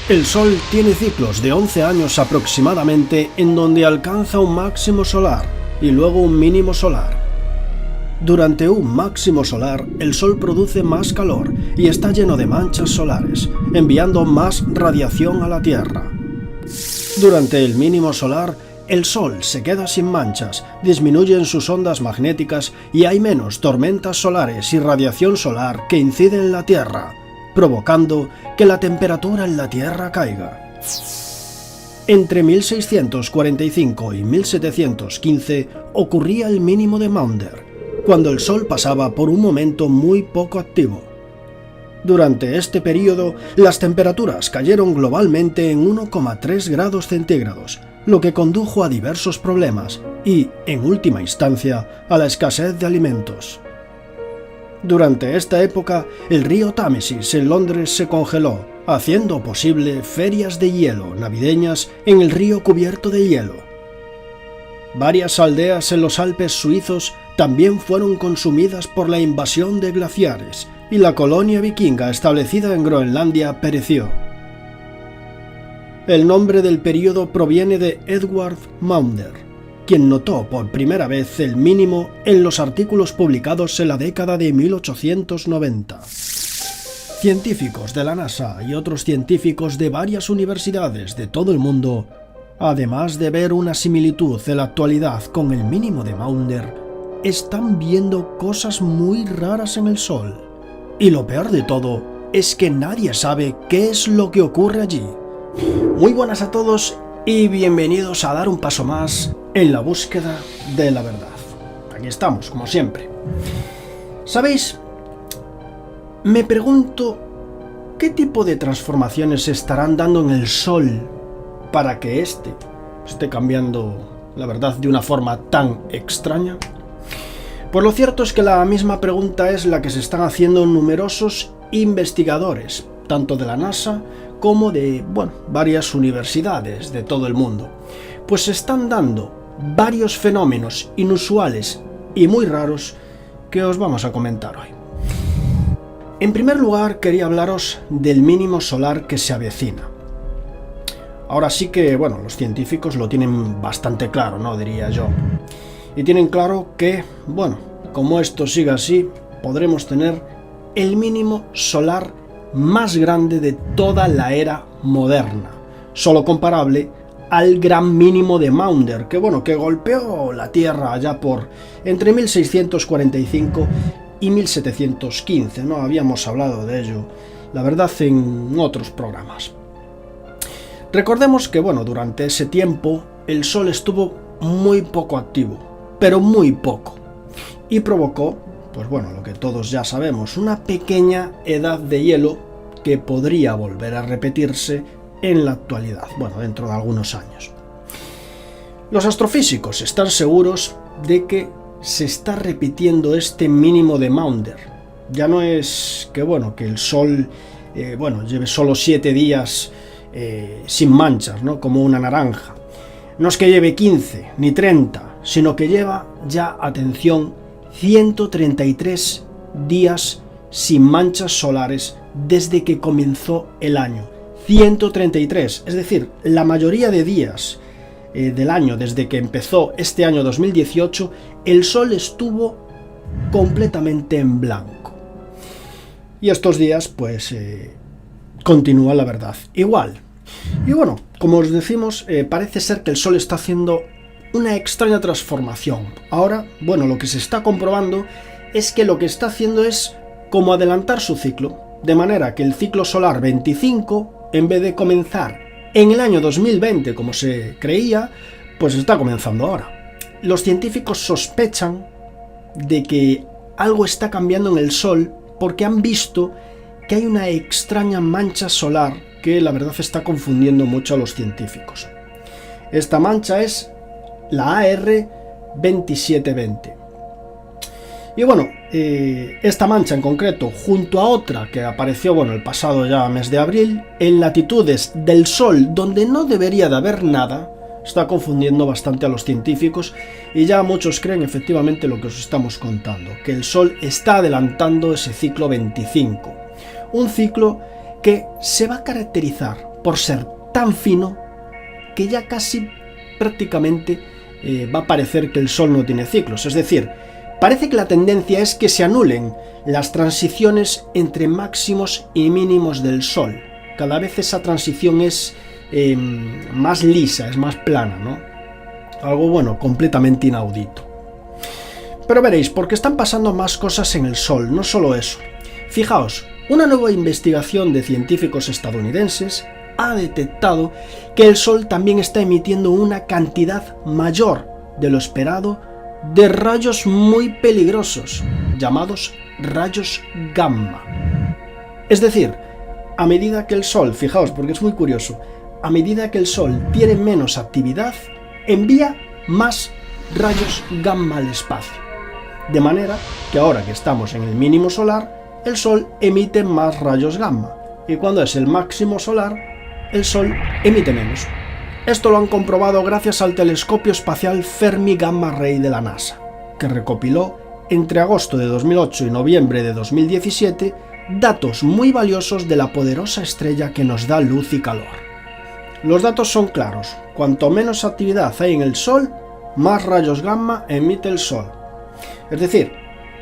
El Sol tiene ciclos de 11 años aproximadamente en donde alcanza un máximo solar y luego un mínimo solar. Durante un máximo solar, el Sol produce más calor y está lleno de manchas solares, enviando más radiación a la Tierra. Durante el mínimo solar, el Sol se queda sin manchas, disminuyen sus ondas magnéticas y hay menos tormentas solares y radiación solar que incide en la Tierra, provocando que la temperatura en la Tierra caiga. Entre 1645 y 1715 ocurría el mínimo de Maunder, cuando el Sol pasaba por un momento muy poco activo. Durante este periodo, las temperaturas cayeron globalmente en 1,3 grados centígrados, lo que condujo a diversos problemas y, en última instancia, a la escasez de alimentos. Durante esta época, el río Támesis en Londres se congeló, haciendo posible ferias de hielo navideñas en el río cubierto de hielo. Varias aldeas en los Alpes suizos también fueron consumidas por la invasión de glaciares y la colonia vikinga establecida en Groenlandia pereció. El nombre del período proviene de Edward Maunder, quien notó por primera vez el mínimo en los artículos publicados en la década de 1890. Científicos de la NASA y otros científicos de varias universidades de todo el mundo, además de ver una similitud en la actualidad con el mínimo de Maunder, están viendo cosas muy raras en el Sol. Y lo peor de todo es que nadie sabe qué es lo que ocurre allí. Muy buenas a todos y bienvenidos a dar un paso más en la búsqueda de la verdad. Aquí estamos, como siempre. ¿Sabéis? Me pregunto qué tipo de transformaciones se estarán dando en el Sol para que éste esté cambiando la verdad de una forma tan extraña. Pues lo cierto es que la misma pregunta es la que se están haciendo numerosos investigadores, tanto de la NASA como de, varias universidades de todo el mundo. Pues se están dando varios fenómenos inusuales y muy raros que os vamos a comentar hoy. En primer lugar, quería hablaros del mínimo solar que se avecina. Ahora sí que, los científicos lo tienen bastante claro, ¿no? Diría yo. Y tienen claro que, como esto siga así, podremos tener el mínimo solar más grande de toda la era moderna, solo comparable al gran mínimo de Maunder, que golpeó la Tierra allá por entre 1645 y 1715, ¿no? Habíamos hablado de ello, la verdad, en otros programas. Recordemos que, durante ese tiempo el Sol estuvo muy poco activo, pero muy poco, y provocó, lo que todos ya sabemos, una pequeña edad de hielo que podría volver a repetirse en la actualidad, dentro de algunos años. Los astrofísicos están seguros de que se está repitiendo este mínimo de Maunder. Ya no es que, que el Sol lleve solo 7 días sin manchas, ¿no? Como una naranja. No es que lleve 15 ni 30, sino que lleva ya, atención, 133 días sin manchas solares desde que comenzó el año. 133, es decir, la mayoría de días del año, desde que empezó este año 2018, el Sol estuvo completamente en blanco. Y estos días, continúa la verdad igual. Y como os decimos, parece ser que el Sol está haciendo una extraña transformación. Ahora, lo que se está comprobando es que lo que está haciendo es como adelantar su ciclo, de manera que el ciclo solar 25, en vez de comenzar en el año 2020 como se creía, está comenzando ahora. Los científicos sospechan de que algo está cambiando en el Sol porque han visto que hay una extraña mancha solar que la verdad está confundiendo mucho a los científicos. Esta mancha es la AR 2720. Y esta mancha en concreto, junto a otra que apareció el pasado ya mes de abril, en latitudes del Sol donde no debería de haber nada, está confundiendo bastante a los científicos y ya muchos creen efectivamente lo que os estamos contando, que el Sol está adelantando ese ciclo 25. Un ciclo que se va a caracterizar por ser tan fino que ya casi prácticamente va a parecer que el Sol no tiene ciclos. Es decir, parece que la tendencia es que se anulen las transiciones entre máximos y mínimos del Sol. Cada vez esa transición es más lisa, es más plana, ¿no? Algo, bueno, completamente inaudito. Pero veréis, porque están pasando más cosas en el Sol, no solo eso. Fijaos, una nueva investigación de científicos estadounidenses ha detectado que el Sol también está emitiendo una cantidad mayor de lo esperado de rayos muy peligrosos, llamados rayos gamma. Es decir, a medida que el Sol, fijaos porque es muy curioso, a medida que el Sol tiene menos actividad, envía más rayos gamma al espacio. De manera que ahora que estamos en el mínimo solar, el Sol emite más rayos gamma, y cuando es el máximo solar, el Sol emite menos. Esto lo han comprobado gracias al telescopio espacial Fermi Gamma Ray de la NASA, que recopiló entre agosto de 2008 y noviembre de 2017 datos muy valiosos de la poderosa estrella que nos da luz y calor. Los datos son claros: cuanto menos actividad hay en el Sol, más rayos gamma emite el Sol. Es decir,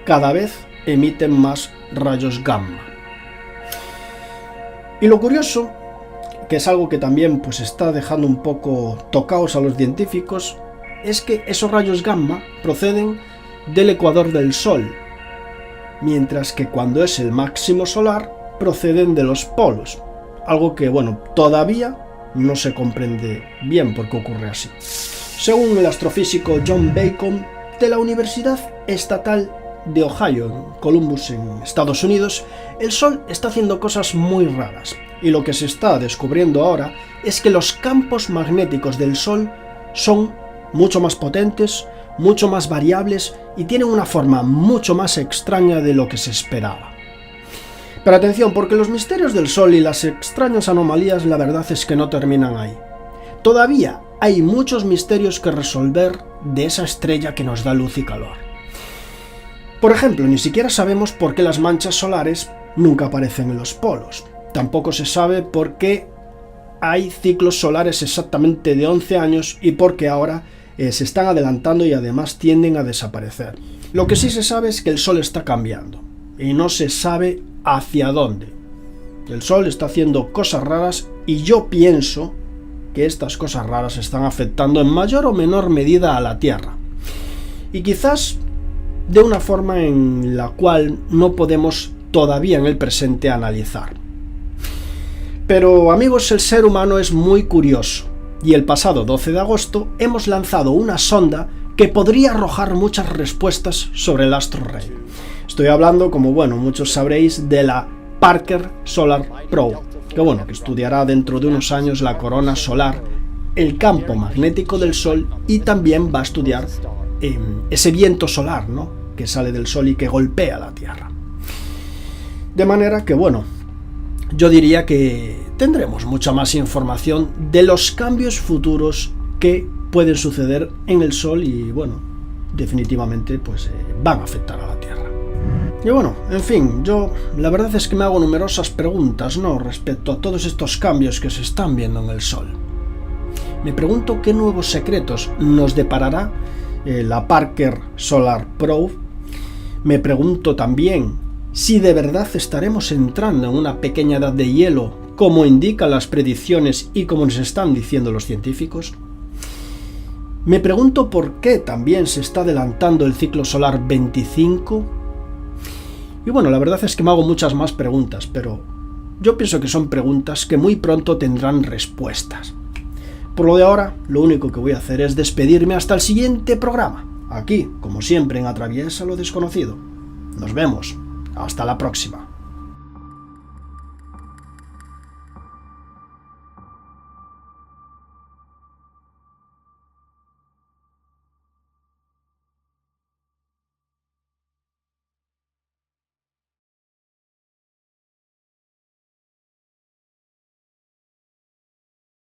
cada vez emiten más rayos gamma. Y lo curioso, que es algo que también pues está dejando un poco tocados a los científicos, es que esos rayos gamma proceden del ecuador del Sol, mientras que cuando es el máximo solar proceden de los polos, algo que, bueno, todavía no se comprende bien por qué ocurre así. Según el astrofísico John Bacon, de la Universidad Estatal de Ohio, en Columbus, en Estados Unidos, el Sol está haciendo cosas muy raras, y lo que se está descubriendo ahora es que los campos magnéticos del Sol son mucho más potentes, mucho más variables y tienen una forma mucho más extraña de lo que se esperaba. Pero atención, porque los misterios del Sol y las extrañas anomalías, la verdad es que no terminan ahí. Todavía hay muchos misterios que resolver de esa estrella que nos da luz y calor. Por ejemplo, ni siquiera sabemos por qué las manchas solares nunca aparecen en los polos. Tampoco se sabe por qué hay ciclos solares exactamente de 11 años y por qué ahora se están adelantando y además tienden a desaparecer. Lo que sí se sabe es que el Sol está cambiando y no se sabe hacia dónde. El Sol está haciendo cosas raras y yo pienso que estas cosas raras están afectando en mayor o menor medida a la Tierra. Y quizás de una forma en la cual no podemos todavía en el presente analizar. Pero amigos, el ser humano es muy curioso y el pasado 12 de agosto hemos lanzado una sonda que podría arrojar muchas respuestas sobre el astro rey. Estoy hablando, como bueno, muchos sabréis, de la Parker Solar Probe, que estudiará dentro de unos años la corona solar, el campo magnético del Sol y también va a estudiar ese viento solar, ¿no?, que sale del Sol y que golpea la Tierra. De manera que, yo diría que tendremos mucha más información de los cambios futuros que pueden suceder en el Sol y, definitivamente van a afectar a la Tierra. Y en fin, yo la verdad es que me hago numerosas preguntas, ¿no?, respecto a todos estos cambios que se están viendo en el Sol. Me pregunto qué nuevos secretos nos deparará la Parker Solar Probe. Me pregunto también si de verdad estaremos entrando en una pequeña edad de hielo, como indican las predicciones y como nos están diciendo los científicos. Me pregunto por qué también se está adelantando el ciclo solar 25. Y la verdad es que me hago muchas más preguntas, pero yo pienso que son preguntas que muy pronto tendrán respuestas. Por lo de ahora, lo único que voy a hacer es despedirme hasta el siguiente programa. Aquí, como siempre, en Atraviesa lo Desconocido. Nos vemos. Hasta la próxima.